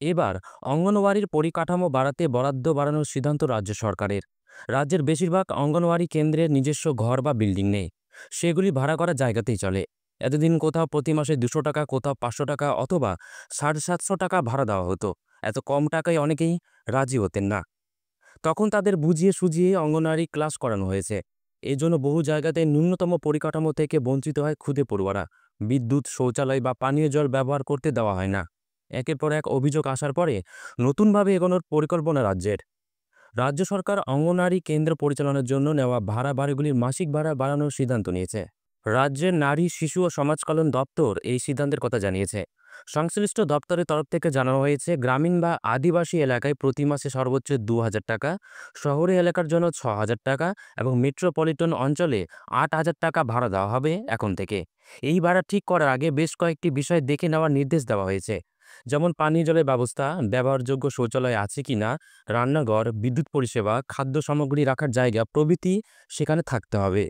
এবার অঙ্গনওয়াড়ির পরিকাঠামো বাড়াতে বরাদ্দ বাড়ানোর সিদ্ধান্ত রাজ্য সরকারের। রাজ্যের বেশিরভাগ অঙ্গনওয়াড়ি কেন্দ্রের নিজস্ব ঘর বা বিল্ডিং নেই, সেগুলি ভাড়া করা জায়গাতেই চলে। এতদিন কোথাও প্রতি মাসে 200 টাকা, কোথাও 500 টাকা অথবা 750 টাকা ভাড়া দেওয়া হতো। এত কম টাকায় অনেকেই রাজি হতেন না। তখন তাদের বুঝিয়ে সুঝিয়ে অঙ্গনওয়াড়ি ক্লাস করানো হয়েছে। এজন্য বহু জায়গাতে ন্যূনতম পরিকাঠামো থেকে বঞ্চিত হয় খুদে পড়ুয়ারা। বিদ্যুৎ, শৌচালয় বা পানীয় জল ব্যবহার করতে দেওয়া হয় না। একের পর এক অভিযোগ আসার পরে নতুনভাবে এগোনোর পরিকল্পনা রাজ্যের। রাজ্য সরকার অঙ্গনওয়াড়ি কেন্দ্র পরিচালনার জন্য নেওয়া ভাড়া বাড়িগুলির মাসিক ভাড়া বাড়ানোর সিদ্ধান্ত নিয়েছে। রাজ্যের নারী, শিশু ও সমাজ কল্যাণ দপ্তর এই সিদ্ধান্তের কথা জানিয়েছে। সংশ্লিষ্ট দপ্তরের তরফ থেকে জানানো হয়েছে, গ্রামীণ বা আদিবাসী এলাকায় প্রতি মাসে সর্বোচ্চ 2,000 টাকা, শহরে এলাকার জন্য 6,000 টাকা এবং মেট্রোপলিটন অঞ্চলে 8,000 টাকা ভাড়া দেওয়া হবে এখন থেকে। এই ভাড়া ঠিক করার আগে বেশ কয়েকটি বিষয় দেখে নেওয়ার নির্দেশ দেওয়া হয়েছে, যেমন পানীয় জলের ব্যবস্থা, ব্যবহারযোগ্য শৌচালয় আছে কিনা, রান্নাঘর, বিদ্যুৎ পরিষেবা, খাদ্য সামগ্রী রাখার জায়গা প্রভৃতি সেখানে থাকতে হবে।